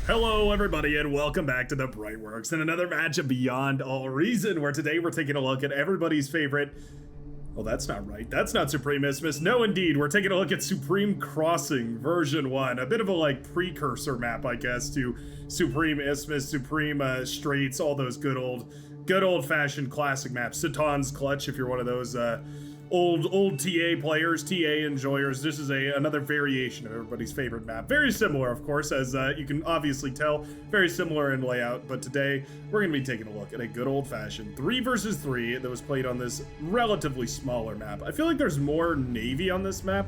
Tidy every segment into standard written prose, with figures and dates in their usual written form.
Hello everybody and welcome back to the Brightworks and another match of Beyond All Reason, where today we're taking a look at everybody's favorite... Well, that's not right. That's not Supreme Isthmus. No, indeed. We're taking a look at Supreme Crossing version 1. A bit of a, precursor map, I guess, to Supreme Isthmus, Supreme Straits, all those good old-fashioned classic maps. Satan's Clutch, if you're one of those old TA players, TA enjoyers. This is another variation of everybody's favorite map. Very similar, of course, as you can obviously tell. Very similar in layout, but today we're going to be taking a look at a good old-fashioned 3 versus 3 that was played on this relatively smaller map. I feel like there's more Navy on this map.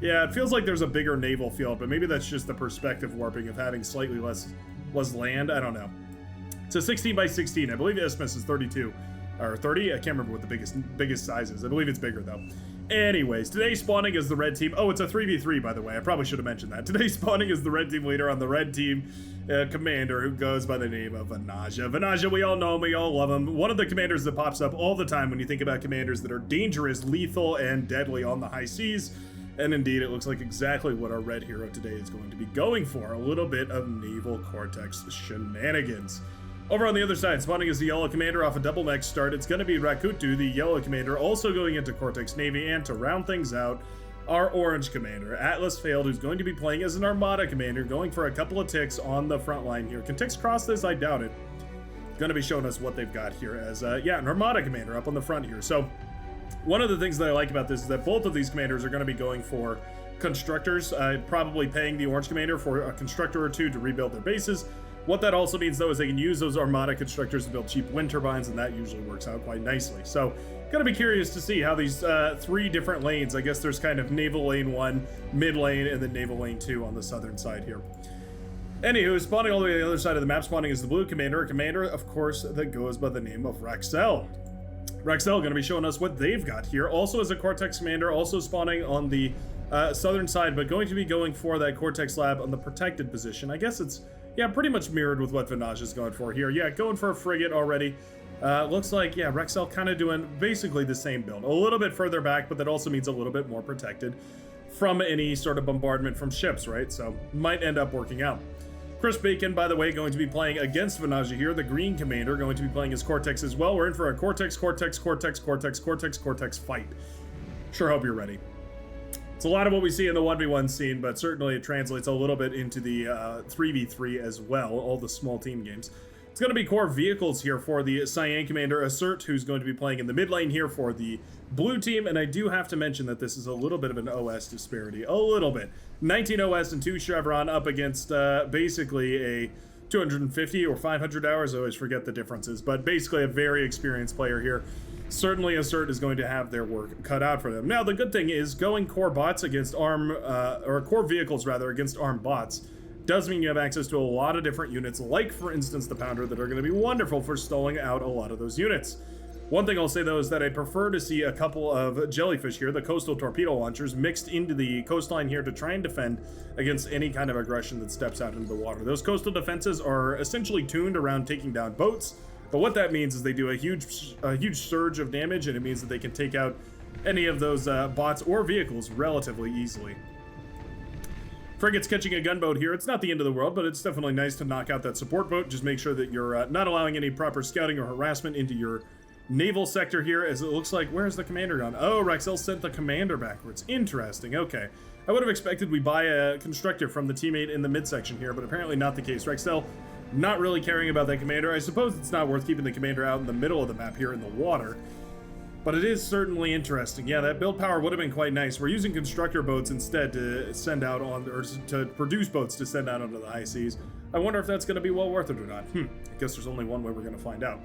Yeah, it feels like there's a bigger naval field, but maybe that's just the perspective warping of having slightly less land. I don't know. It's a 16 by 16. I believe Isthmus is 32. Or 30? I can't remember what the biggest size is. I believe it's bigger, though. Anyways, today spawning is the red team. Oh, it's a 3v3, by the way. I probably should have mentioned that. Today spawning is the red team leader on the red team commander, who goes by the name of Vanaja. Vanaja, we all know him, we all love him. One of the commanders that pops up all the time when you think about commanders that are dangerous, lethal, and deadly on the high seas. And indeed, it looks like exactly what our red hero today is going to be going for. A little bit of Naval Cortex shenanigans. Over on the other side, spawning is the yellow commander off a double mech start. It's going to be Rakutu, the yellow commander, also going into Cortex Navy. And to round things out, our orange commander, Atlas Failed, who's going to be playing as an Armada commander, going for a couple of ticks on the front line here. Can ticks cross this? I doubt it. Going to be showing us what they've got here as, an Armada commander up on the front here. So, one of the things that I like about this is that both of these commanders are going to be going for constructors, probably paying the orange commander for a constructor or two to rebuild their bases. What that also means, though, is they can use those Armada constructors to build cheap wind turbines, and that usually works out quite nicely. So, gonna be curious to see how these 3 different lanes, I guess there's kind of Naval Lane 1, Mid Lane, and then Naval Lane 2 on the southern side here. Anywho, spawning all the way to the other side of the map, spawning is the blue commander, a commander, of course, that goes by the name of Rexel. Rexel gonna be showing us what they've got here. Also as a Cortex commander, also spawning on the southern side, but going to be going for that Cortex lab on the protected position. I guess it's... yeah, pretty much mirrored with what Vanaj is going for here. Yeah, going for a frigate already. Looks like, yeah, Rexel kind of doing basically the same build. A little bit further back, but that also means a little bit more protected from any sort of bombardment from ships, right? So, might end up working out. Chris Bacon, by the way, going to be playing against Vanaja here. The green commander going to be playing as Cortex as well. We're in for a Cortex fight. Sure hope you're ready. It's a lot of what we see in the 1v1 scene, but certainly it translates a little bit into the 3v3 as well, all the small team games. It's going to be core vehicles here for the Cyan commander, Assert, who's going to be playing in the mid lane here for the blue team, and I do have to mention that this is a little bit of an OS disparity, a little bit. 19 OS and 2 Chevron up against basically a 250 or 500 hours, I always forget the differences, but basically a very experienced player here. Certainly Assert is going to have their work cut out for them. Now, the good thing is going core bots against core vehicles rather, against armed bots does mean you have access to a lot of different units, like, for instance, the Pounder, that are going to be wonderful for stalling out a lot of those units. One thing I'll say, though, is that I prefer to see a couple of jellyfish here, the coastal torpedo launchers, mixed into the coastline here to try and defend against any kind of aggression that steps out into the water. Those coastal defenses are essentially tuned around taking down boats, but what that means is they do a huge surge of damage, and it means that they can take out any of those bots or vehicles relatively easily. Frigate's catching a gunboat here. It's not the end of the world, but it's definitely nice to knock out that support boat. Just make sure that you're not allowing any proper scouting or harassment into your naval sector here, as it looks like... where's the commander gone? Oh, Rexel sent the commander backwards. Interesting, okay. I would have expected we buy a constructor from the teammate in the midsection here, but apparently not the case. Rexel not really caring about that commander. I suppose it's not worth keeping the commander out in the middle of the map here in the water, but it is certainly interesting. Yeah, that build power would have been quite nice. We're using constructor boats instead to send out on, or to produce boats to send out onto the high seas. I wonder if that's going to be well worth it or not. I guess there's only one way we're going to find out.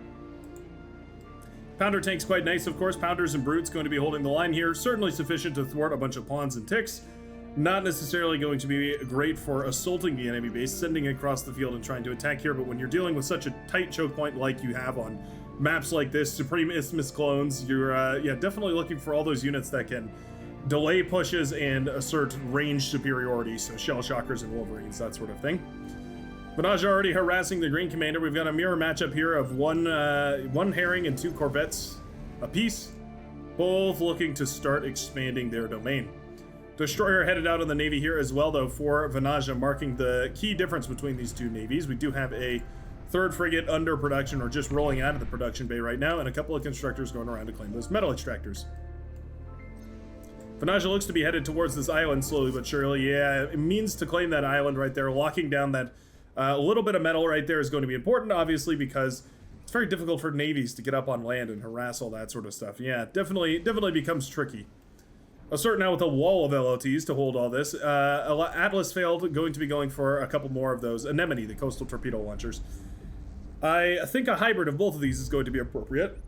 Pounder tank's quite nice, of course. Pounders and Brutes going to be holding the line here. Certainly sufficient to thwart a bunch of pawns and ticks. Not necessarily going to be great for assaulting the enemy base, sending it across the field and trying to attack here, but when you're dealing with such a tight choke point like you have on maps like this, Supreme Isthmus clones, you're definitely looking for all those units that can delay pushes and assert range superiority, so Shell Shockers and Wolverines, that sort of thing. Vanaj already harassing the green commander. We've got a mirror matchup here of one herring and 2 corvettes apiece, both looking to start expanding their domain. Destroyer headed out on the Navy here as well, though, for Venaja, marking the key difference between these two navies. We do have a third frigate under production, or just rolling out of the production bay right now, and a couple of constructors going around to claim those metal extractors. Venaja looks to be headed towards this island slowly but surely. Yeah, it means to claim that island right there. Locking down that little bit of metal right there is going to be important, obviously, because it's very difficult for navies to get up on land and harass all that sort of stuff. Yeah, definitely becomes tricky. I'll start now with a wall of LOTs to hold all this. Atlas failed, going to be going for a couple more of those. Anemone, the coastal torpedo launchers. I think a hybrid of both of these is going to be appropriate.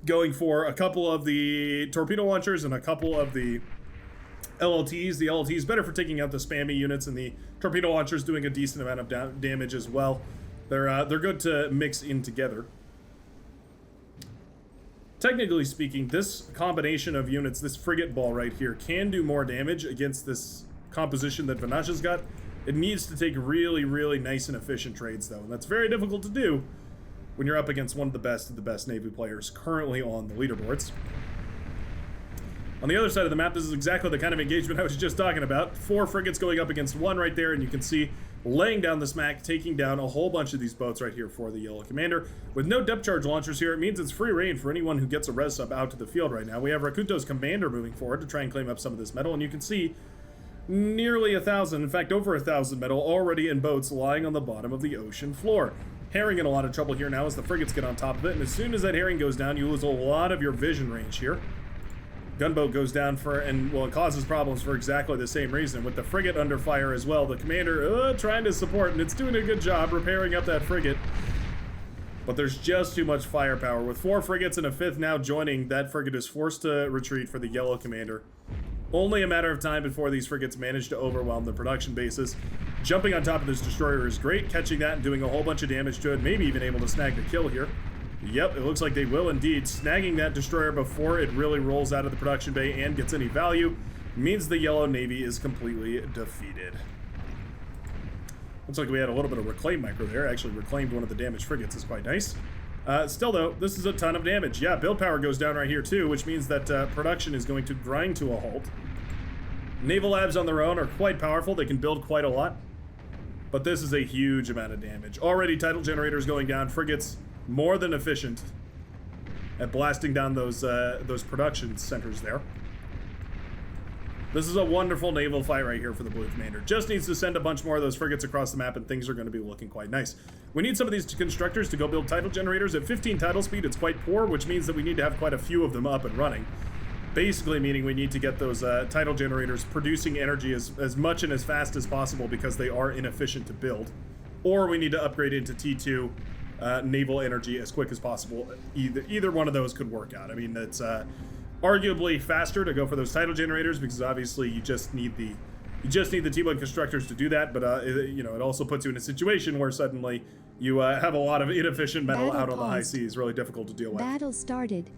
Going for a couple of the torpedo launchers and a couple of the LLTs. The LLTs better for taking out the spammy units, and the torpedo launchers doing a decent amount of damage as well. They're good to mix in together. Technically speaking, this combination of units, this frigate ball right here, can do more damage against this composition that Venaja's got. It needs to take really, really nice and efficient trades, though, and that's very difficult to do when you're up against one of the best Navy players currently on the leaderboards. On the other side of the map, this is exactly the kind of engagement I was just talking about. 4 frigates going up against 1 right there, and you can see laying down the smack, taking down a whole bunch of these boats right here for the Yellow Commander. With no depth charge launchers here, it means it's free reign for anyone who gets a res sub out to the field right now. We have Rakunto's Commander moving forward to try and claim up some of this metal, and you can see nearly 1,000, in fact over 1,000 metal already in boats lying on the bottom of the ocean floor. Herring in a lot of trouble here now as the frigates get on top of it, and as soon as that herring goes down, you lose a lot of your vision range here. Gunboat goes down it causes problems for exactly the same reason. With the frigate under fire as well, the commander trying to support, and it's doing a good job repairing up that frigate. But there's just too much firepower. With 4 frigates and a 5th now joining, that frigate is forced to retreat for the Yellow Commander. Only a matter of time before these frigates manage to overwhelm the production bases. Jumping on top of this destroyer is great, catching that and doing a whole bunch of damage to it, maybe even able to snag the kill here. Yep, it looks like they will indeed. Snagging that destroyer before it really rolls out of the production bay and gets any value means the Yellow Navy is completely defeated. Looks like we had a little bit of reclaim micro there. Actually reclaimed one of the damaged frigates. Is quite nice. Still though, this is a ton of damage. Yeah, build power goes down right here too, which means that production is going to grind to a halt. Naval labs on their own are quite powerful. They can build quite a lot. But this is a huge amount of damage. Already tidal generators going down. Frigates more than efficient at blasting down those production centers there. This is a wonderful naval fight right here for the Blue Commander. Just needs to send a bunch more of those frigates across the map and things are going to be looking quite nice. We need some of these constructors to go build tidal generators. At 15 tidal speed, it's quite poor, which means that we need to have quite a few of them up and running. Basically meaning we need to get those tidal generators producing energy as much and as fast as possible because they are inefficient to build. Or we need to upgrade into T2 naval energy as quick as possible. Either one of those could work out. I mean, it's arguably faster to go for those tidal generators because obviously you just need the T1 constructors to do that, but it also puts you in a situation where suddenly you have a lot of inefficient metal out on the high seas. Really difficult to deal with. Battle started.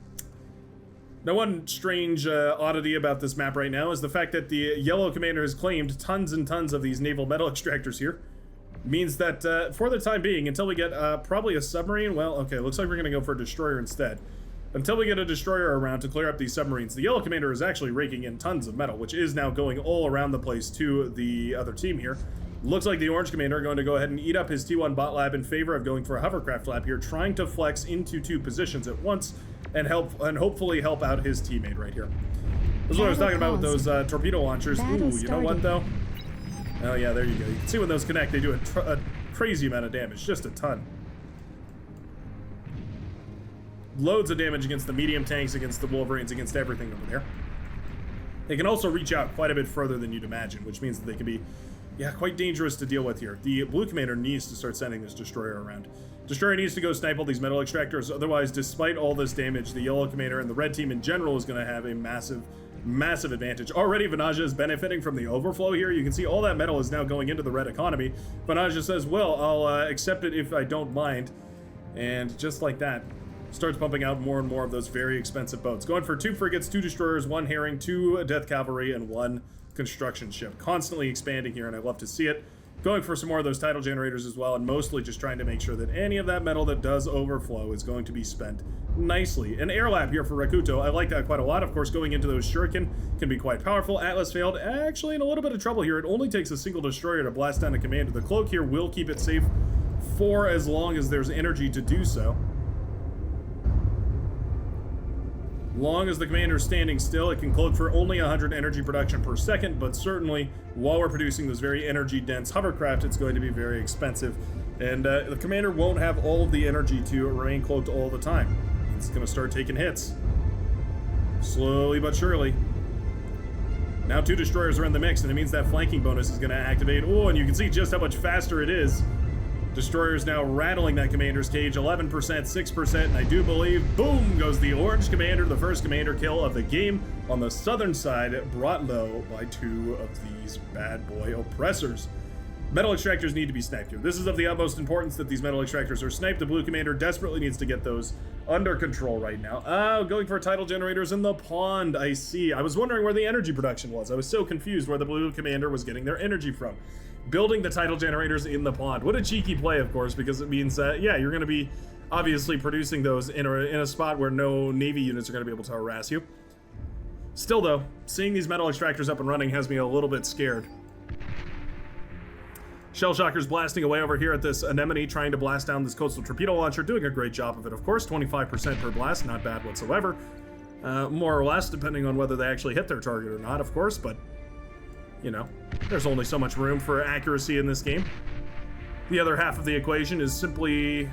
Now, one strange oddity about this map right now is the fact that the Yellow Commander has claimed tons and tons of these naval metal extractors here. Means that for the time being, until we get probably a submarine, well, okay, looks like we're going to go for a destroyer instead. Until we get a destroyer around to clear up these submarines, the Yellow Commander is actually raking in tons of metal, which is now going all around the place to the other team here. Looks like the Orange Commander are going to go ahead and eat up his T1 bot lab in favor of going for a hovercraft lab here, trying to flex into 2 positions at once and hopefully help out his teammate right here. This is what I was talking about with those torpedo launchers. Ooh, you know what though? Oh yeah, there you go. You can see when those connect, they do a crazy amount of damage, just a ton. Loads of damage against the medium tanks, against the Wolverines, against everything over there. They can also reach out quite a bit further than you'd imagine, which means that they can be, quite dangerous to deal with here. The Blue Commander needs to start sending this destroyer around. Destroyer needs to go snipe all these metal extractors, otherwise, despite all this damage, the Yellow Commander and the Red Team in general is going to have a massive advantage. Already, Venaja is benefiting from the overflow here. You can see all that metal is now going into the red economy. Venaja says, well, I'll accept it if I don't mind. And just like that, starts pumping out more and more of those very expensive boats. Going for 2 frigates, 2 destroyers, 1 herring, 2 death cavalry, and 1 construction ship. Constantly expanding here, and I love to see it. Going for some more of those tidal generators as well, and mostly just trying to make sure that any of that metal that does overflow is going to be spent nicely. An air lab here for Rakuto. I like that quite a lot. Of course, going into those shuriken can be quite powerful. Atlas failed. Actually in a little bit of trouble here. It only takes a single destroyer to blast down a commander. The cloak here will keep it safe for as long as there's energy to do so. Long as the commander is standing still, it can cloak for only 100 energy production per second, but certainly while we're producing those very energy-dense hovercraft, it's going to be very expensive. And the commander won't have all of the energy to remain cloaked all the time. It's going to start taking hits. Slowly but surely. Now 2 destroyers are in the mix, and it means that flanking bonus is going to activate. Oh, and you can see just how much faster it is. Destroyers now rattling that commander's cage, 11%, 6%, and I do believe, boom, goes the orange commander, the first commander kill of the game on the southern side, brought low by 2 of these bad boy oppressors. Metal extractors need to be sniped here. This is of the utmost importance that these metal extractors are sniped. The blue commander desperately needs to get those under control right now. Oh, going for tidal generators in the pond, I see. I was wondering where the energy production was. I was so confused where the blue commander was getting their energy from. Building the tidal generators in the pond. What a cheeky play, of course, because it means that, yeah, you're going to be obviously producing those in a spot where no Navy units are going to be able to harass you. Still, though, seeing these metal extractors up and running has me a little bit scared. Shell Shockers blasting away over here at this anemone, trying to blast down this coastal torpedo launcher, doing a great job of it, of course. 25% per blast, not bad whatsoever. More or less, depending on whether they actually hit their target or not, of course, but you know, there's only so much room for accuracy in this game. The other half of the equation is simply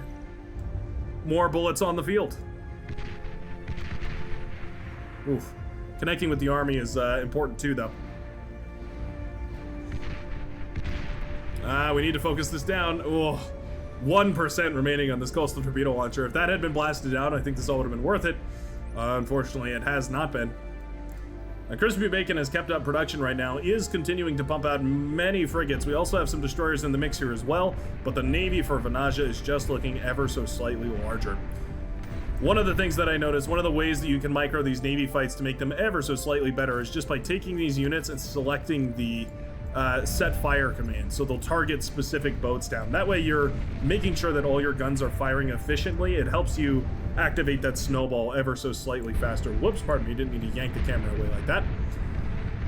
more bullets on the field. Oof. Connecting with the army is important too, though. We need to focus this down. Oh, 1% remaining on this coastal torpedo launcher. If that had been blasted out, I think this all would have been worth it. Unfortunately, it has not been. Crispy Bacon has kept up production right now, is continuing to pump out many frigates. We also have some destroyers in the mix here as well, but the Navy for Vanaja is just looking ever so slightly larger. One of the things that I noticed, one of the ways that you can micro these Navy fights to make them ever so slightly better is just by taking these units and selecting the set fire command, so they'll target specific boats down. That way you're making sure that all your guns are firing efficiently. It helps you activate that snowball ever so slightly faster. Whoops, pardon me, didn't mean to yank the camera away like that.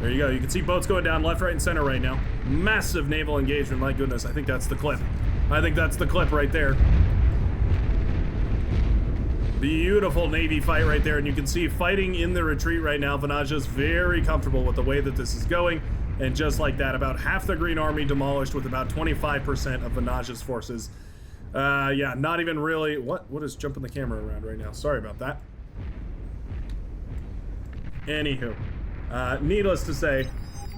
There you go, you can see boats going down left, right, and center right now. Massive naval engagement, my goodness, I think that's the clip. I think that's the clip right there. Beautiful Navy fight right there, and you can see fighting in the retreat right now. Vanaja's very comfortable with the way that this is going. And just like that, about half the Green Army demolished with about 25% of Vanaja's forces. Yeah, not even really... What is jumping the camera around right now? Sorry about that. Anywho, needless to say,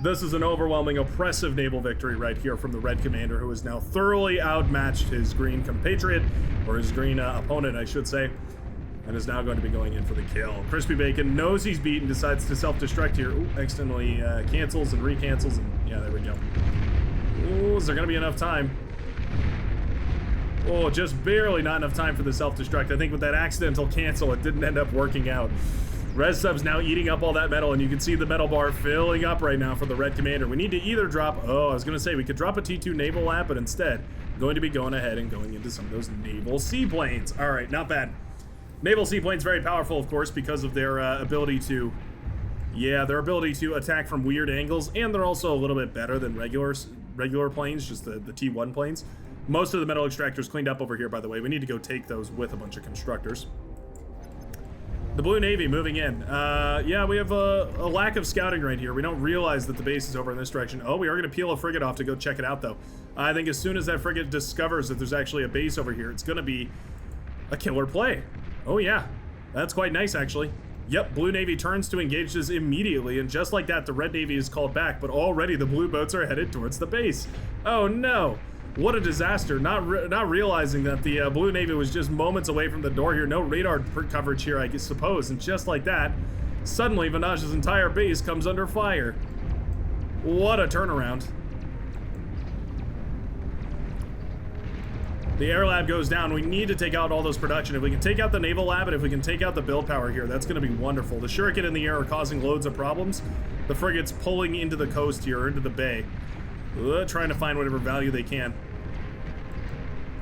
this is an overwhelming, oppressive naval victory right here from the Red Commander, who has now thoroughly outmatched his Green compatriot, or his Green opponent, I should say, and is now going to be going in for the kill. Crispy Bacon knows he's beaten, decides to self-destruct here. Ooh, accidentally cancels and recancels, and yeah, there we go. Ooh, is there gonna be enough time? Oh, just barely not enough time for the self-destruct. I think with that accidental cancel, it didn't end up working out. Res Sub's now eating up all that metal, and you can see the metal bar filling up right now for the Red Commander. We need to either drop... Oh, I was gonna say, we could drop a T2 naval lab, but instead, going to be going ahead and going into some of those naval seaplanes. All right, not bad. Naval seaplanes very powerful, of course, because of their ability to... Yeah, their ability to attack from weird angles, and they're also a little bit better than regular planes, just the T1 planes. Most of the metal extractors cleaned up over here, by the way. We need to go take those with a bunch of constructors. The Blue Navy moving in. Yeah, we have a lack of scouting right here. We don't realize that the base is over in this direction. Oh, we are going to peel a frigate off to go check it out, though. I think as soon as that frigate discovers that there's actually a base over here, it's going to be a killer play. Oh, yeah. That's quite nice, actually. Yep, Blue Navy turns to engage this immediately, and just like that, the Red Navy is called back, but already the blue boats are headed towards the base. Oh, no. What a disaster. Not realizing that the Blue Navy was just moments away from the door here. No radar coverage here, I suppose. And just like that, suddenly Vanaja's entire base comes under fire. What a turnaround. The air lab goes down. We need to take out all those production. If we can take out the naval lab, and if we can take out the build power here, that's going to be wonderful. The shuriken in the air are causing loads of problems. The frigate's pulling into the coast here, into the bay. Trying to find whatever value they can.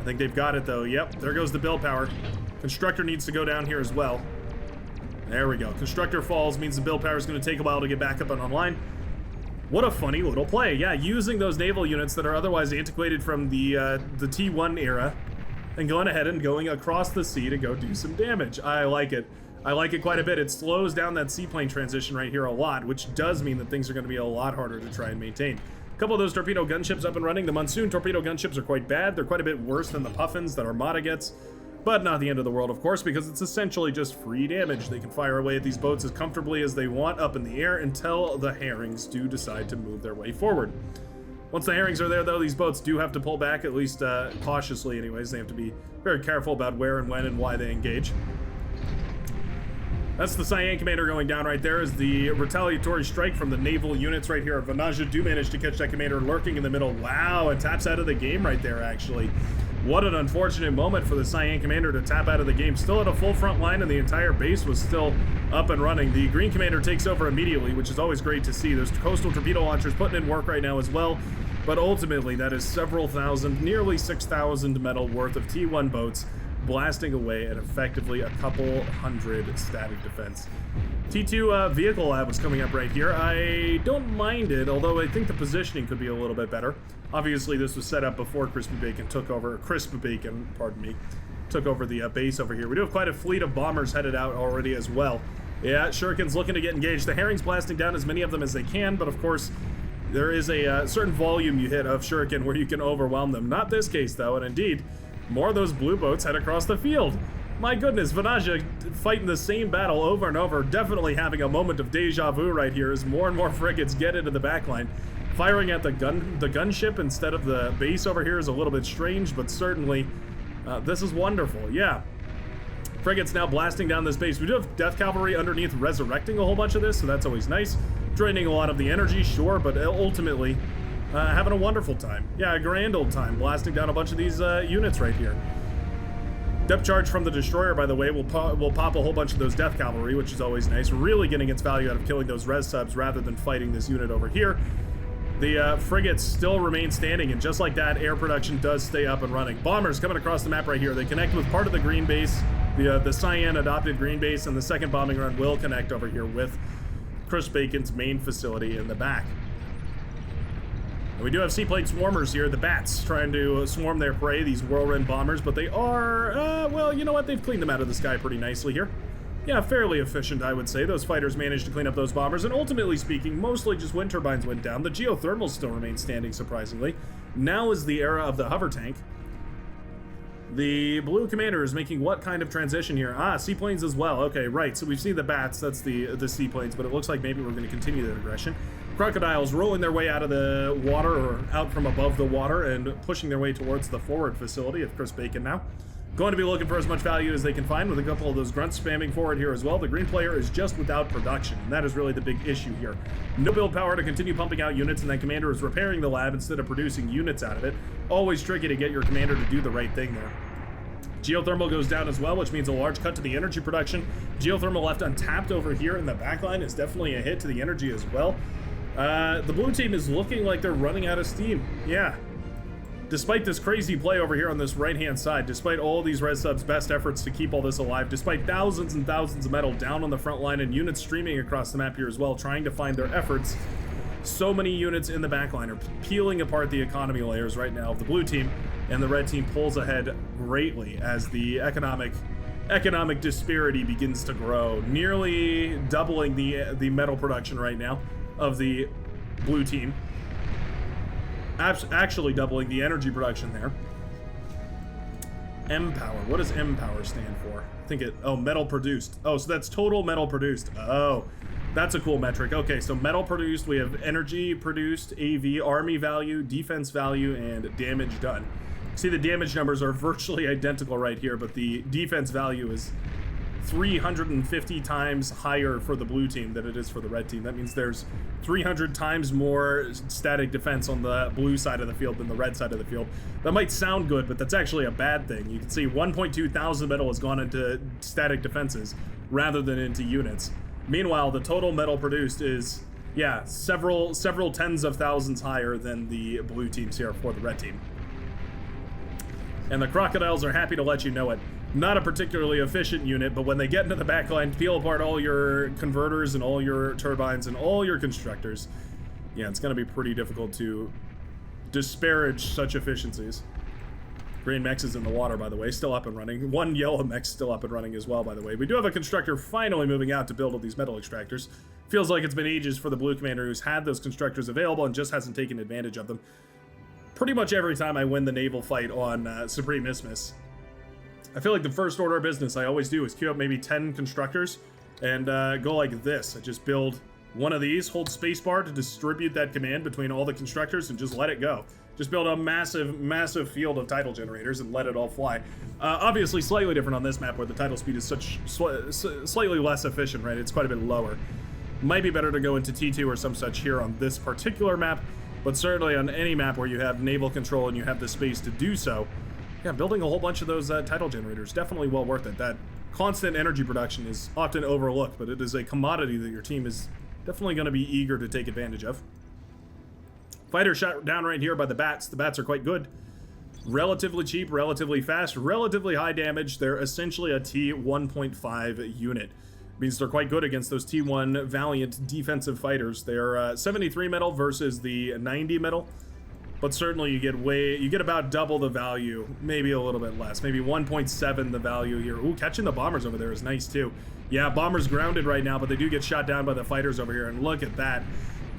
I think they've got it, though. Yep, there goes the build power. Constructor needs to go down here as well. There we go. Constructor falls means the build power is going to take a while to get back up and online. What a funny little play. Yeah, using those naval units that are otherwise antiquated from the T1 era and going ahead and going across the sea to go do some damage. I like it. I like it quite a bit. It slows down that seaplane transition right here a lot, which does mean that things are going to be a lot harder to try and maintain. A couple of those torpedo gunships up and running. The Monsoon torpedo gunships are quite bad. They're quite a bit worse than the Puffins that Armada gets. But not the end of the world, of course, because it's essentially just free damage. They can fire away at these boats as comfortably as they want up in the air until the herrings do decide to move their way forward. Once the herrings are there, though, these boats do have to pull back, at least cautiously anyways. They have to be very careful about where and when and why they engage. That's the Cyan commander going down right there as the retaliatory strike from the naval units right here. Vanage do manage to catch that commander lurking in the middle. Wow, and taps out of the game right there, actually. What an unfortunate moment for the Cyan commander to tap out of the game. Still at a full front line, and the entire base was still up and running. The green commander takes over immediately, which is always great to see. There's coastal torpedo launchers putting in work right now as well. But ultimately, that is several thousand, nearly 6,000 metal worth of T1 boats blasting away at effectively a couple hundred static defense. T2 vehicle lab was coming up right here. I don't mind it, although I think the positioning could be a little bit better. Obviously, this was set up before Crispy Bacon took over, pardon me, took over the base over here. We do have quite a fleet of bombers headed out already as well. Yeah, Shuriken's looking to get engaged. The herrings blasting down as many of them as they can, but of course, there is a certain volume you hit of Shuriken where you can overwhelm them. Not this case, though, and indeed, more of those blue boats head across the field. My goodness, Vanage fighting the same battle over and over, definitely having a moment of deja vu right here as more and more frigates get into the backline. Firing at the gunship instead of the base over here is a little bit strange, but certainly this is wonderful. Yeah. Frigates now blasting down this base. We do have Death Cavalry underneath resurrecting a whole bunch of this, so that's always nice. Draining a lot of the energy, sure, but ultimately having a wonderful time. Yeah, a grand old time blasting down a bunch of these units right here. Depth charge from the destroyer, by the way, will pop a whole bunch of those Death Cavalry, which is always nice. Really getting its value out of killing those res subs rather than fighting this unit over here. The frigates still remain standing, and just like that, air production does stay up and running. Bombers coming across the map right here. They connect with part of the green base, the Cyan adopted green base, and the second bombing run will connect over here with Chris Bacon's main facility in the back. And we do have seaplane swarmers here, the bats, trying to swarm their prey, these whirlwind bombers, but they are, well, you know what? They've cleaned them out of the sky pretty nicely here. Yeah, fairly efficient, I would say. Those fighters managed to clean up those bombers, and ultimately speaking, mostly just wind turbines went down. The geothermals still remain standing, surprisingly. Now is the era of the hover tank. The blue commander is making what kind of transition here? Ah, seaplanes as well. Okay, right. So we've seen the bats. That's the seaplanes, but it looks like maybe we're going to continue that aggression. Crocodiles rolling their way out of the water, or out from above the water, and pushing their way towards the forward facility of Chris Bacon now. Going to be looking for as much value as they can find with a couple of those grunts spamming forward here as well. The green player is just without production, and that is really the big issue here. No build power to continue pumping out units, and that commander is repairing the lab instead of producing units out of it. Always tricky to get your commander to do the right thing there. Geothermal goes down as well, which means a large cut to the energy production. Geothermal left untapped over here in the backline is definitely a hit to the energy as well. The blue team is looking like they're running out of steam. Yeah. Despite this crazy play over here on this right-hand side, despite all these res subs' best efforts to keep all this alive, despite thousands and thousands of metal down on the front line and units streaming across the map here as well, trying to find their efforts, so many units in the backline are peeling apart the economy layers right now of the blue team, and the red team pulls ahead greatly as the economic disparity begins to grow, nearly doubling the metal production right now of the blue team. Actually doubling the energy production there. M-Power. What does M-Power stand for? I think metal produced. Oh, so that's total metal produced. Oh, that's a cool metric. Okay, so metal produced, we have energy produced, AV, army value, defense value, and damage done. See, the damage numbers are virtually identical right here, but the defense value is 350 times higher for the blue team than it is for the red team. That means there's 300 times more static defense on the blue side of the field than the red side of the field. That might sound good, but that's actually a bad thing. You can see 1.2 thousand metal has gone into static defenses rather than into units. Meanwhile, the total metal produced is Yeah, several tens of thousands higher than the blue teams here for the red team. And the crocodiles are happy to let you know it. Not a particularly efficient unit, but when they get into the backline, peel apart all your converters and all your turbines and all your constructors, yeah, it's going to be pretty difficult to disparage such efficiencies. Green mech is in the water, by the way, still up and running. One yellow mech still up and running as well, by the way. We do have a constructor finally moving out to build all these metal extractors. Feels like it's been ages for the blue commander who's had those constructors available and just hasn't taken advantage of them. Pretty much every time I win the naval fight on Supreme Isthmus, I feel like the first order of business I always do is queue up maybe 10 constructors and go like this. I just build one of these, hold spacebar to distribute that command between all the constructors and just let it go. Just build a massive field of tidal generators and let it all fly. Obviously slightly different on this map where the tidal speed is slightly less efficient, right? It's quite a bit lower. Might be better to go into T2 or some such here on this particular map, but certainly on any map where you have naval control and you have the space to do so, yeah, building a whole bunch of those tidal generators, definitely well worth it. That constant energy production is often overlooked, but it is a commodity that your team is definitely going to be eager to take advantage of. Fighter shot down right here by the bats. The bats are quite good. Relatively cheap, relatively fast, relatively high damage. They're essentially a T1.5 unit. Means they're quite good against those T1 Valiant defensive fighters. They're 73 metal versus the 90 metal, but certainly you get about double the value, maybe a little bit less, maybe 1.7 the value here. Ooh, catching the bombers over there is nice too. Yeah, bombers grounded right now, but they do get shot down by the fighters over here, and look at that.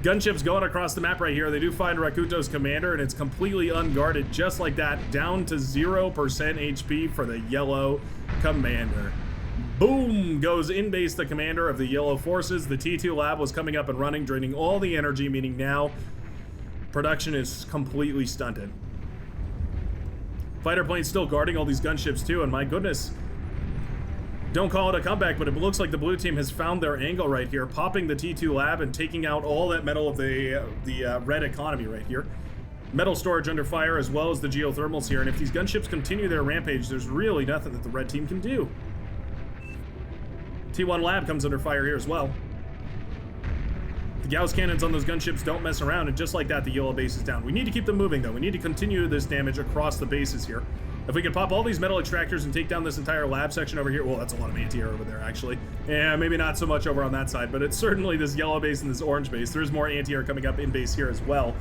Gunships going across the map right here. They do find Rakuto's commander, and it's completely unguarded just like that, down to 0% HP for the yellow commander. Boom! Goes in base the commander of the yellow forces. The T2 lab was coming up and running, draining all the energy, meaning now production is completely stunted. Fighter planes still guarding all these gunships too, and my goodness, don't call it a comeback, but it looks like the blue team has found their angle right here, popping the T2 lab and taking out all that metal of the red economy right here. Metal storage under fire as well as the geothermals here, and if these gunships continue their rampage, there's really nothing that the red team can do. T1 lab comes under fire here as well. The Gauss cannons on those gunships don't mess around, and just like that, the yellow base is down. We need to keep them moving, though. We need to continue this damage across the bases here. If we can pop all these metal extractors and take down this entire lab section over here, well, that's a lot of anti-air over there, actually. Yeah, maybe not so much over on that side, but it's certainly this yellow base and this orange base. There's more anti-air coming up in base here as well.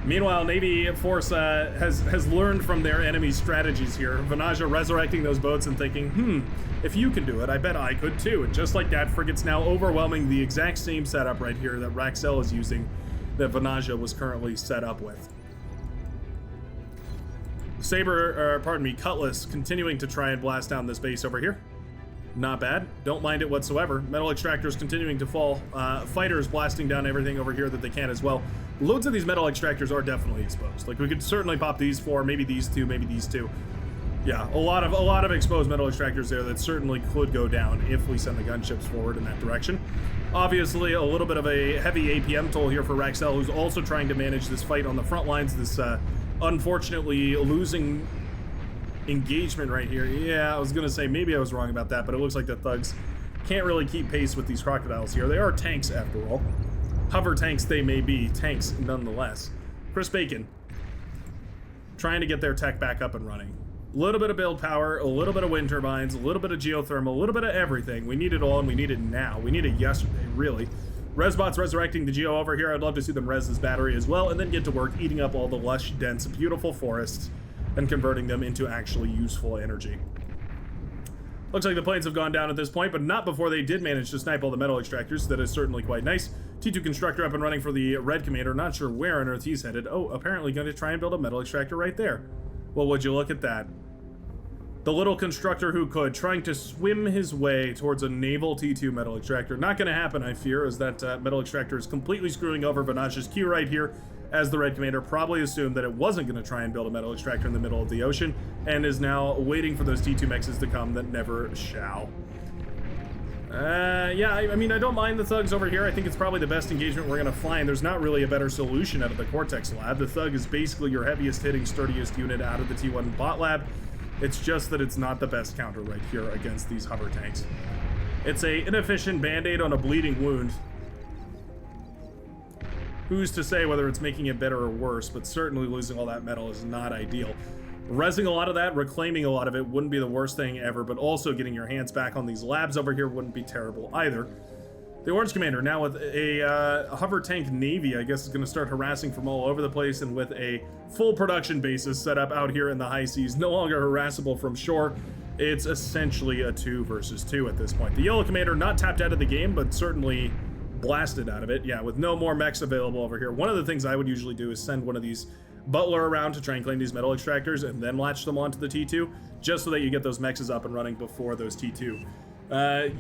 Meanwhile, Navy Force has learned from their enemy's strategies here. Vanaja resurrecting those boats and thinking, if you can do it, I bet I could too. And just like that, frigate's now overwhelming the exact same setup right here that Raxel is using, that Vanaja was currently set up with. Cutlass continuing to try and blast down this base over here. Not bad. Don't mind it whatsoever. Metal extractors continuing to fall. Fighters blasting down everything over here that they can as well. Loads of these metal extractors are definitely exposed. Like, we could certainly pop these 4, maybe these 2, maybe these 2. Yeah, a lot of exposed metal extractors there that certainly could go down if we send the gunships forward in that direction. Obviously, a little bit of a heavy APM toll here for Raxel, who's also trying to manage this fight on the front lines. This, unfortunately, losing engagement right here. Yeah, I was gonna say maybe I was wrong about that, but it looks like the thugs can't really keep pace with these crocodiles here. They are tanks after all. Hover tanks they may be, tanks nonetheless. Chris Bacon trying to get their tech back up and running. A little bit of build power, a little bit of wind turbines, a little bit of geothermal, a little bit of everything. We need it all, and we need it now. We need it yesterday, really. Resbots resurrecting the geo over here. I'd love to see them res this battery as well, and then get to work eating up all the lush, dense, beautiful forests and converting them into actually useful energy. Looks like the planes have gone down at this point, but not before they did manage to snipe all the metal extractors. That is certainly quite nice. T2 constructor up and running for the red commander. Not sure where on earth he's headed. Oh, apparently going to try and build a metal extractor right there. Well, would you look at that? The little constructor who could, trying to swim his way towards a naval T2 metal extractor. Not going to happen, I fear, as that metal extractor is completely screwing over Vanaja's queue right here, as the red commander probably assumed that it wasn't going to try and build a metal extractor in the middle of the ocean, and is now waiting for those T2 mexes to come that never shall. Yeah, I mean, I don't mind the thugs over here. I think it's probably the best engagement we're going to find. There's not really a better solution out of the Cortex lab. The thug is basically your heaviest hitting, sturdiest unit out of the T1 bot lab. It's just that it's not the best counter right here against these hover tanks. It's a inefficient band-aid on a bleeding wound. Who's to say whether it's making it better or worse, but certainly losing all that metal is not ideal. Resing a lot of that, reclaiming a lot of it wouldn't be the worst thing ever, but also getting your hands back on these labs over here wouldn't be terrible either. The Orange Commander, now with a hover tank navy, I guess is going to start harassing from all over the place, and with a full production basis set up out here in the high seas, no longer harassable from shore. It's essentially a 2 versus 2 at this point. The Yellow Commander not tapped out of the game, but certainly blasted out of it. Yeah, with no more mechs available over here. One of the things I would usually do is send one of these Butler around to try and claim these metal extractors and then latch them onto the T2, just so that you get those mechs up and running before those T2.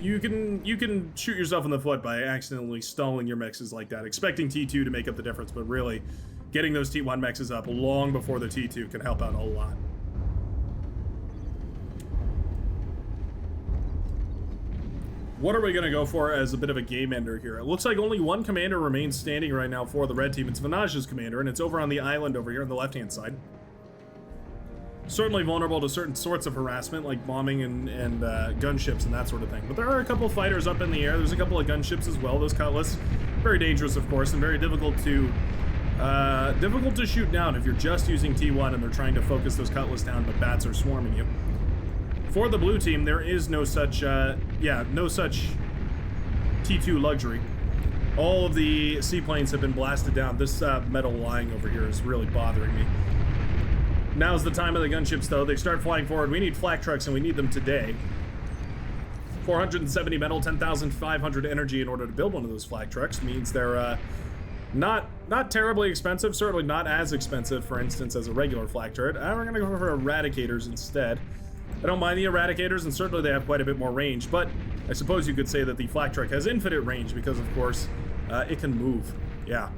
You can shoot yourself in the foot by accidentally stalling your mechs like that, expecting T2 to make up the difference, but really, getting those T1 mechs up long before the T2 can help out a lot. What are we going to go for as a bit of a game ender here? It looks like only one commander remains standing right now for the red team. It's Vanage's commander, and it's over on the island over here on the left-hand side. Certainly vulnerable to certain sorts of harassment, like bombing and gunships and that sort of thing. But there are a couple of fighters up in the air. There's a couple of gunships as well. Those Cutlass, very dangerous, of course, and very difficult to shoot down if you're just using T1 and they're trying to focus those Cutlass down, but bats are swarming you. For the blue team, there is no such T2 luxury. All of the seaplanes have been blasted down. This metal lying over here is really bothering me. Now's the time of the gunships, though. They start flying forward. We need flak trucks, and we need them today. 470 metal, 10,500 energy in order to build one of those flak trucks means they're not terribly expensive. Certainly not as expensive, for instance, as a regular flak turret. We're going to go for eradicators instead. I don't mind the eradicators, and certainly they have quite a bit more range, but I suppose you could say that the flak truck has infinite range because, of course, it can move. Yeah.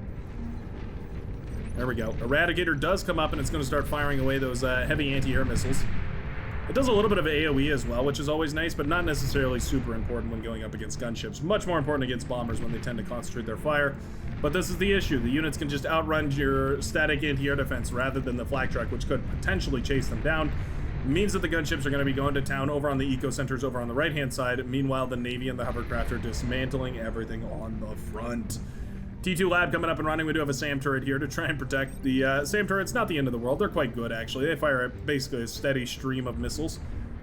There we go. Eradicator does come up, and it's going to start firing away those heavy anti-air missiles. It does a little bit of AoE as well, which is always nice, but not necessarily super important when going up against gunships. Much more important against bombers when they tend to concentrate their fire. But this is the issue. The units can just outrun your static anti-air defense rather than the flak truck, which could potentially chase them down. Means that the gunships are going to be going to town over on the eco centers over on the right-hand side. Meanwhile, the Navy and the hovercraft are dismantling everything on the front. T2 lab coming up and running. We do have a SAM turret here to try and protect. The SAM turret's not the end of the world. They're quite good, actually. They fire basically a steady stream of missiles.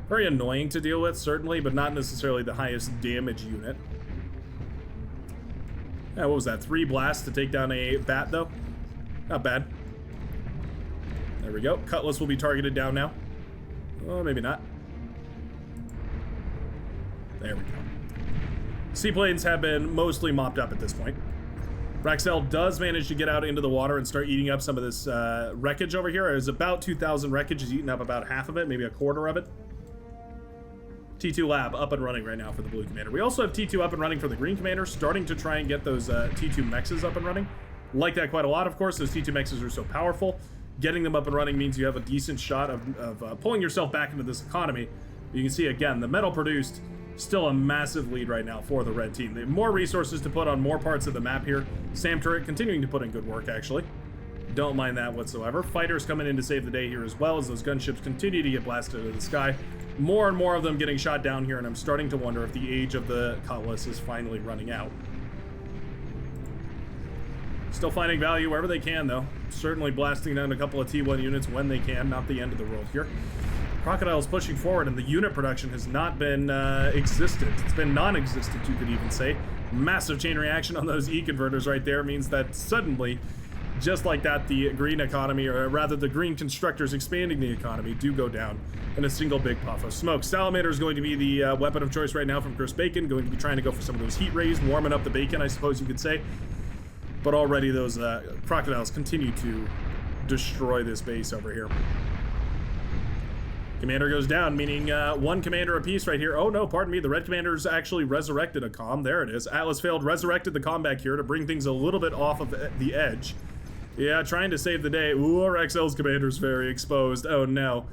Very annoying to deal with, certainly, but not necessarily the highest damage unit. Yeah, what was that? 3 blasts to take down a bat, though? Not bad. There we go. Cutlass will be targeted down now. Oh, maybe not. There we go. Seaplanes have been mostly mopped up at this point. Raxel does manage to get out into the water and start eating up some of this wreckage over here. There's about 2,000 wreckage. He's eaten up about half of it, maybe a quarter of it. T2 lab up and running right now for the blue commander. We also have T2 up and running for the green commander, starting to try and get those T2 mexes up and running. Like that quite a lot, of course. Those T2 mexes are so powerful. Getting them up and running means you have a decent shot of pulling yourself back into this economy. You can see, again, the metal produced, still a massive lead right now for the red team. They have more resources to put on more parts of the map here. SAM turret continuing to put in good work, actually. Don't mind that whatsoever. Fighters coming in to save the day here as well as those gunships continue to get blasted into the sky. More and more of them getting shot down here, and I'm starting to wonder if the age of the Cutlass is finally running out. Still finding value wherever they can, though. Certainly blasting down a couple of T1 units when they can. Not the end of the world here. Crocodile's pushing forward, and the unit production has not been existent. It's been non-existent, you could even say. Massive chain reaction on those E-converters right there means that suddenly, just like that, the green economy, or rather the green constructors expanding the economy, do go down in a single big puff of smoke. Salamander is going to be the weapon of choice right now from Chris Bacon, going to be trying to go for some of those heat rays, warming up the bacon, I suppose you could say. But already those crocodiles continue to destroy this base over here. Commander goes down, meaning one commander apiece right here. Oh no, pardon me, the red commander's actually resurrected a comm. There it is. Atlas failed, resurrected the comm back here to bring things a little bit off of the edge. Yeah, trying to save the day. Ooh, our XL's commander's very exposed. Oh no.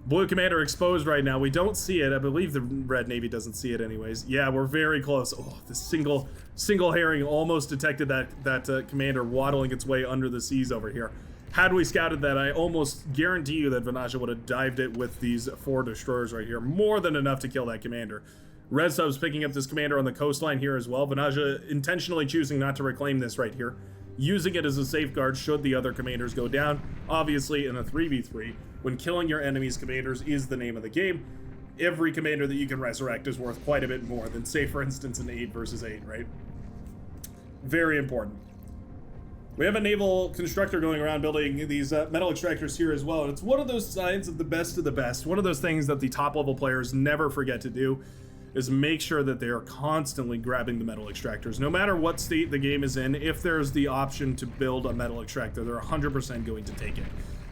Blue commander exposed right now. We don't see it. I believe the red navy doesn't see it anyways. Yeah, we're very close. Oh, the single herring almost detected that commander waddling its way under the seas over here. Had we scouted that, I almost guarantee you that Vanaja would have dived it with these 4 destroyers right here. More than enough to kill that commander. Red Sub's picking up this commander on the coastline here as well. Vanaja intentionally choosing not to reclaim this right here. using it as a safeguard should the other commanders go down. Obviously, in a 3v3, when killing your enemy's commanders is the name of the game, every commander that you can resurrect is worth quite a bit more than, say, for instance, an 8 versus 8, right? Very important. We have a naval constructor going around building these metal extractors here as well, and it's one of those signs of the best. One of those things that the top level players never forget to do is make sure that they are constantly grabbing the metal extractors. No matter what state the game is in, if there's the option to build a metal extractor, they're 100% going to take it.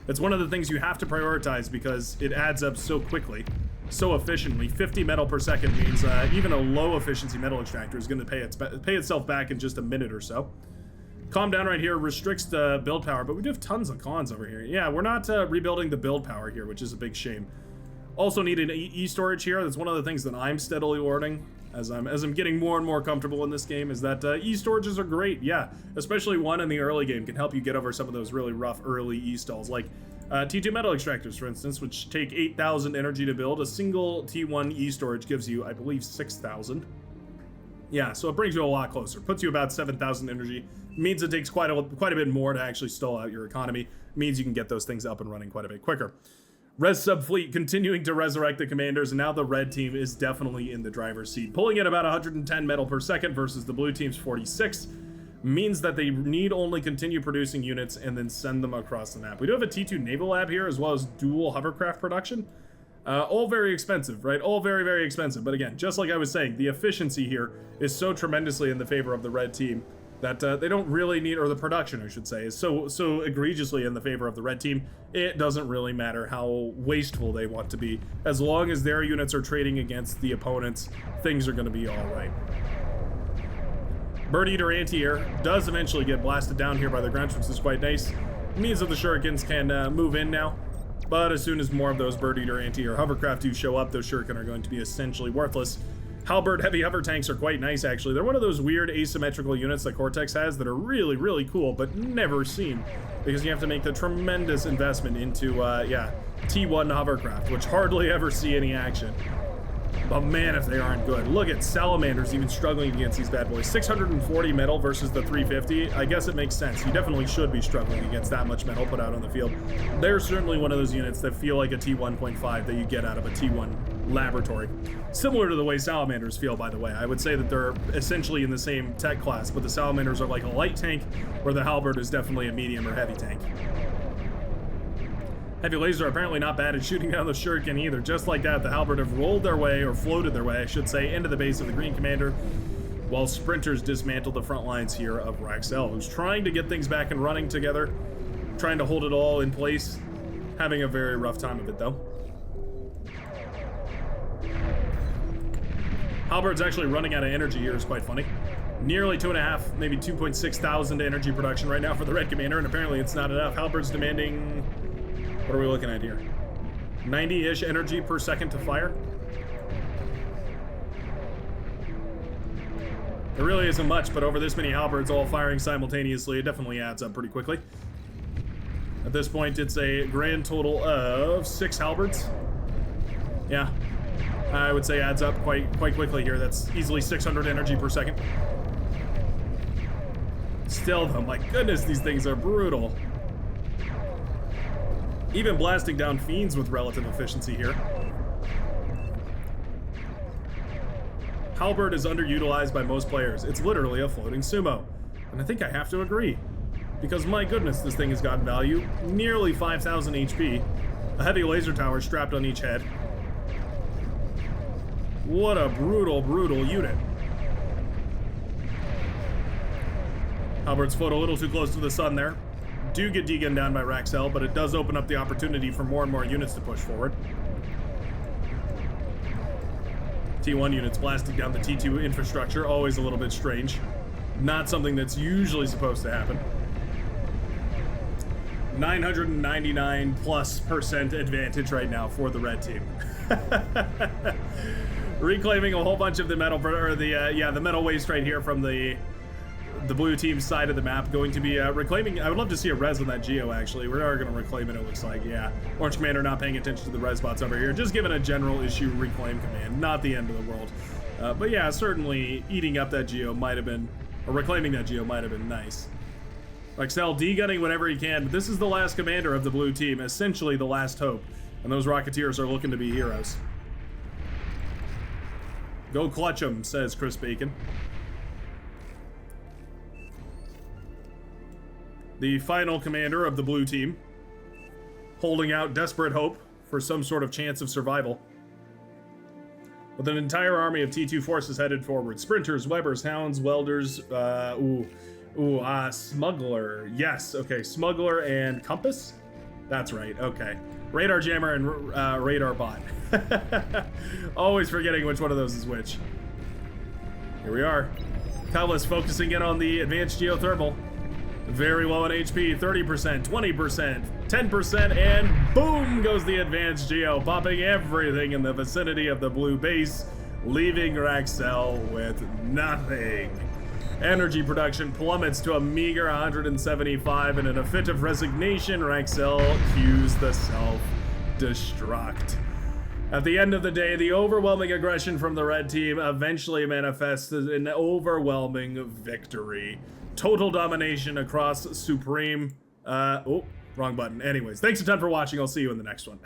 It's one of the things you have to prioritize because it adds up so quickly, so efficiently. 50 metal per second means even a low efficiency metal extractor is going to pay itself back in just a minute or so. Calm down right here restricts the build power, but we do have tons of cons over here. Yeah, we're not rebuilding the build power here, which is a big shame. Also need an e-storage here. That's one of the things that I'm steadily learning as I'm getting more and more comfortable in this game, is that e-storages are great. Yeah, especially one in the early game can help you get over some of those really rough early e-stalls, like T2 metal extractors, for instance, which take 8,000 energy to build. A single T1 e-storage gives you, I believe, 6,000. Yeah, so it brings you a lot closer. Puts you about 7,000 energy. Means it takes quite a bit more to actually stall out your economy. Means you can get those things up and running quite a bit quicker. Res Sub Fleet continuing to resurrect the commanders, and now the red team is definitely in the driver's seat. Pulling in about 110 metal per second versus the blue team's 46 means that they need only continue producing units and then send them across the map. We do have a T2 Naval lab here, as well as dual hovercraft production. All very expensive, right? All very, very expensive. But again, just like I was saying, the efficiency here is so tremendously in the favor of the red team that they don't really need, or the production, I should say, is so egregiously in the favor of the red team. It doesn't really matter how wasteful they want to be. As long as their units are trading against the opponents, things are going to be all right. Bird Eater Anti-Air does eventually get blasted down here by the grunts, which is quite nice. It means that the shurikens can move in now. But as soon as more of those Bird Eater Anti-Air hovercraft do show up, those shuriken are going to be essentially worthless. Halberd heavy hover tanks are quite nice, actually. They're one of those weird asymmetrical units that Cortex has that are really, really cool, but never seen, because you have to make the tremendous investment into, T1 hovercraft, which hardly ever see any action. But man, if they aren't good. Look at Salamanders even struggling against these bad boys. 640 metal versus the 350. I guess it makes sense. You definitely should be struggling against that much metal put out on the field. They're certainly one of those units that feel like a T1.5 that you get out of a T1 laboratory. Similar to the way Salamanders feel, by the way. I would say that they're essentially in the same tech class, but the Salamanders are like a light tank, where the Halberd is definitely a medium or heavy tank. Heavy lasers are apparently not bad at shooting down the shuriken either. Just like that, the Halberd have rolled their way, or floated their way, I should say, into the base of the green commander, while sprinters dismantle the front lines here of Raxel, who's trying to get things back and running together, trying to hold it all in place, having a very rough time of it, though. Halberd's actually running out of energy here, is quite funny. Nearly 2.5, maybe 2.6 thousand energy production right now for the red commander, and apparently it's not enough. Halberd's demanding... what are we looking at here? 90-ish energy per second to fire. There really isn't much, but over this many halberds all firing simultaneously, it definitely adds up pretty quickly. At this point, it's a grand total of 6 halberds. Yeah, I would say adds up quite quickly here. That's easily 600 energy per second. Still, though, my goodness, these things are brutal. Even blasting down fiends with relative efficiency here. Halberd is underutilized by most players. It's literally a floating sumo. And I think I have to agree. Because my goodness, this thing has got value. Nearly 5,000 HP. A heavy laser tower strapped on each head. What a brutal, brutal unit. Halberd's float a little too close to the sun there. Do get degunned down by Raxel, but it does open up the opportunity for more and more units to push forward. T1 units blasting down the T2 infrastructure, always a little bit strange. Not something that's usually supposed to happen. 999+% advantage right now for the red team. Reclaiming a whole bunch of the metal, or the metal waste right here from the blue team's side of the map. Going to be reclaiming. I would love to see a res on that geo, actually. We are going to reclaim it, it looks like. Yeah, Orange Commander not paying attention to the res bots over here, just giving a general issue reclaim command. Not the end of the world, but yeah, certainly eating up that geo might have been, or reclaiming that geo might have been nice. Rexel D-gunning whenever he can, but this is the last commander of the blue team, essentially the last hope. And those Rocketeers are looking to be heroes. Go clutch them, says Chris Bacon. The final commander of the blue team, holding out desperate hope for some sort of chance of survival. With an entire army of T2 forces headed forward. Sprinters, Webbers, Hounds, Welders, Smuggler. Yes, okay, Smuggler and Compass? That's right, okay. Radar Jammer and Radar Bot. Always forgetting which one of those is which. Here we are. Cutlass focusing in on the advanced geothermal. Very low on HP, 30%, 20%, 10%, and boom goes the advanced geo, popping everything in the vicinity of the blue base, leaving Rexel with nothing. Energy production plummets to a meager 175, and in a fit of resignation, Rexel cues the self-destruct. At the end of the day, the overwhelming aggression from the red team eventually manifests in overwhelming victory. Total domination across Supreme. Wrong button. Anyways, thanks a ton for watching. I'll see you in the next one.